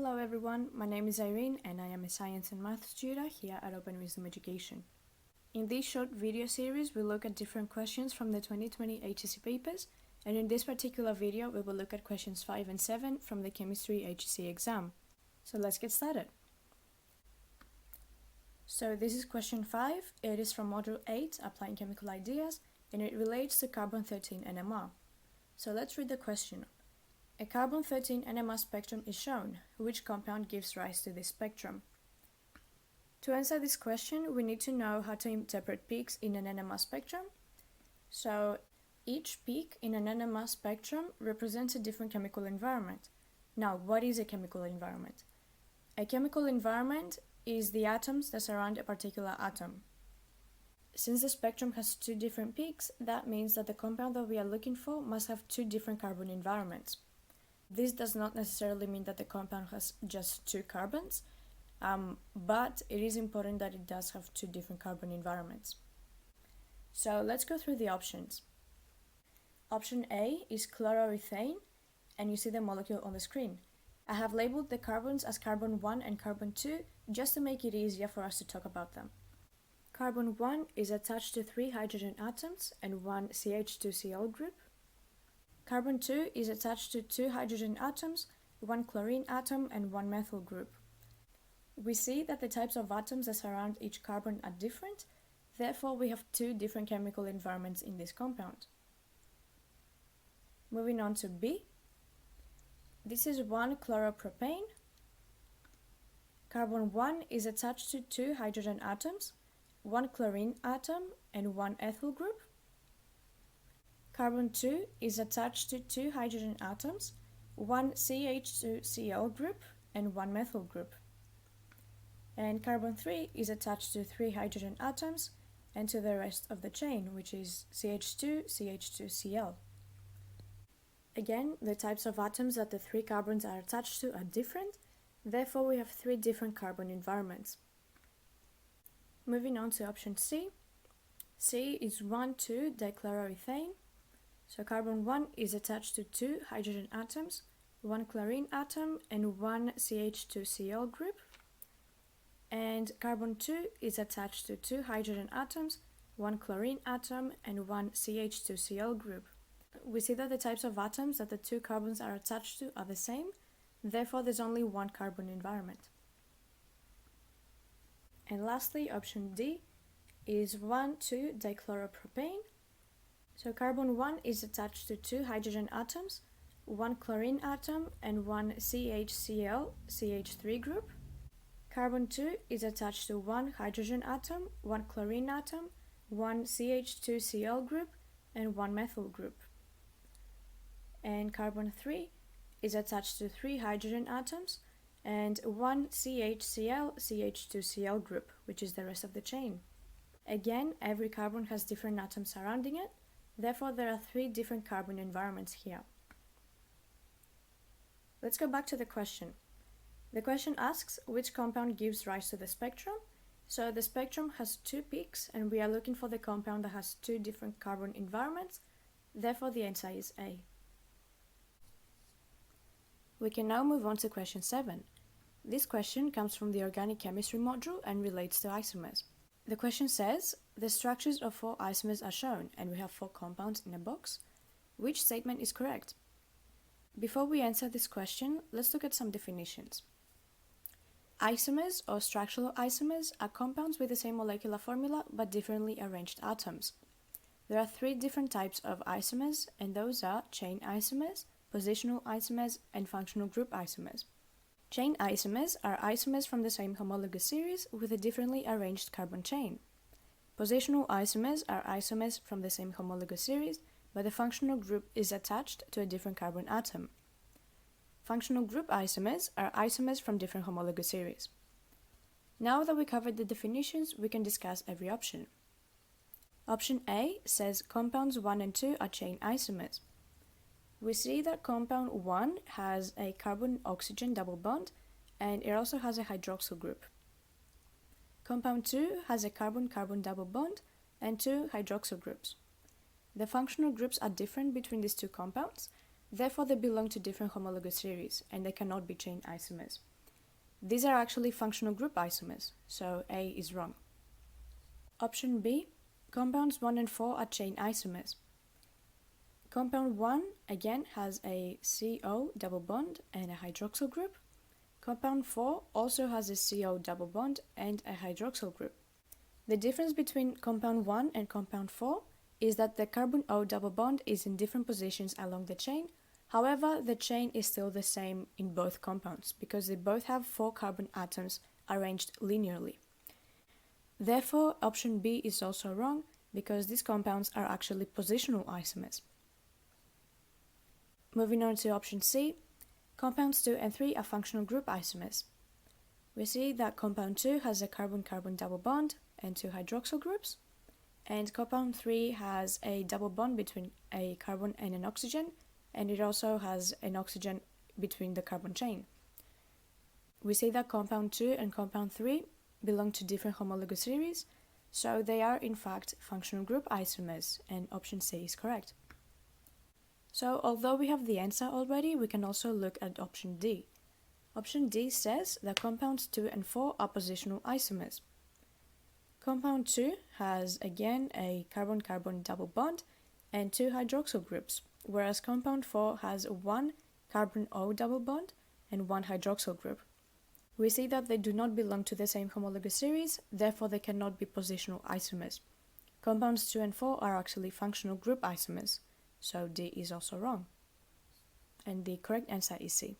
Hello everyone, my name is Irene and I am a science and maths tutor here at OpenWisdom Education. In this short video series, we'll look at different questions from the 2020 HSC papers, and in this particular video, we will look at questions 5 and 7 from the Chemistry HSC exam. So let's get started. So this is question 5, it is from Module 8, Applying Chemical Ideas, and it relates to carbon-13 NMR. So let's read the question. A carbon-13 NMR spectrum is shown. Which compound gives rise to this spectrum? To answer this question, we need to know how to interpret peaks in an NMR spectrum. So each peak in an NMR spectrum represents a different chemical environment. Now, what is a chemical environment? A chemical environment is the atoms that surround a particular atom. Since the spectrum has two different peaks, that means that the compound that we are looking for must have two different carbon environments. This does not necessarily mean that the compound has just two carbons, but it is important that it does have two different carbon environments. So let's go through the options. Option A is chloroethane, and you see the molecule on the screen. I have labeled the carbons as carbon 1 and carbon 2 just to make it easier for us to talk about them. Carbon 1 is attached to 3 hydrogen atoms and 1 CH2Cl group. Carbon 2 is attached to 2 hydrogen atoms, 1 chlorine atom and 1 methyl group. We see that the types of atoms that surround each carbon are different, therefore we have two different chemical environments in this compound. Moving on to B. This is 1 chloropropane. Carbon 1 is attached to 2 hydrogen atoms, 1 chlorine atom and 1 ethyl group. Carbon 2 is attached to 2 hydrogen atoms, 1 CH2Cl group and 1 methyl group. And carbon 3 is attached to 3 hydrogen atoms and to the rest of the chain, which is CH2, CH2Cl. Again, the types of atoms that the 3 carbons are attached to are different, therefore we have 3 different carbon environments. Moving on to option C. C is 1,2-dichloroethane. So carbon 1 is attached to 2 hydrogen atoms, 1 chlorine atom and 1 CH2Cl group. And carbon 2 is attached to 2 hydrogen atoms, 1 chlorine atom and 1 CH2Cl group. We see that the types of atoms that the 2 carbons are attached to are the same, therefore there's only 1 carbon environment. And lastly, option D is 1,2-dichloropropane. So carbon 1 is attached to 2 hydrogen atoms, 1 chlorine atom and 1 CHCl CH3 group. Carbon 2 is attached to 1 hydrogen atom, 1 chlorine atom, 1 CH2Cl group and 1 methyl group. And carbon 3 is attached to 3 hydrogen atoms and 1 CHCl CH2Cl group, which is the rest of the chain. Again, every carbon has different atoms surrounding it, therefore there are 3 different carbon environments here. Let's go back to the question. The question asks which compound gives rise to the spectrum. So the spectrum has 2 peaks and we are looking for the compound that has 2 different carbon environments, therefore the answer is A. We can now move on to question 7. This question comes from the organic chemistry module and relates to isomers. The question says, the structures of 4 isomers are shown and we have 4 compounds in a box. Which statement is correct? Before we answer this question, let's look at some definitions. Isomers or structural isomers are compounds with the same molecular formula but differently arranged atoms. There are 3 different types of isomers, and those are chain isomers, positional isomers, and functional group isomers. Chain isomers are isomers from the same homologous series with a differently arranged carbon chain. Positional isomers are isomers from the same homologous series, but the functional group is attached to a different carbon atom. Functional group isomers are isomers from different homologous series. Now that we covered the definitions, we can discuss every option. Option A says compounds 1 and 2 are chain isomers. We see that compound 1 has a carbon-oxygen double bond and it also has a hydroxyl group. Compound 2 has a carbon-carbon double bond and 2 hydroxyl groups. The functional groups are different between these 2 compounds, Therefore, they belong to different homologous series and they cannot be chain isomers. These are actually functional group isomers, so A is wrong. Option B, compounds 1 and 4 are chain isomers. Compound 1 again has a CO double bond and a hydroxyl group. Compound 4 also has a CO double bond and a hydroxyl group. The difference between compound 1 and compound 4 is that the carbon O double bond is in different positions along the chain. However, the chain is still the same in both compounds because they both have 4 carbon atoms arranged linearly. Therefore, option B is also wrong because these compounds are actually positional isomers. Moving on to option C, compounds 2 and 3 are functional group isomers. We see that compound 2 has a carbon-carbon double bond and 2 hydroxyl groups, and compound 3 has a double bond between a carbon and an oxygen, and it also has an oxygen between the carbon chain. We see that compound 2 and compound 3 belong to different homologous series, so they are in fact functional group isomers, and option C is correct. So although we have the answer already, we can also look at option D. Option D says that compounds 2 and 4 are positional isomers. Compound 2 has again a carbon-carbon double bond and 2 hydroxyl groups, whereas compound 4 has 1 carbon-O double bond and 1 hydroxyl group. We see that they do not belong to the same homologous series, therefore they cannot be positional isomers. Compounds 2 and 4 are actually functional group isomers, so D is also wrong. And the correct answer is C.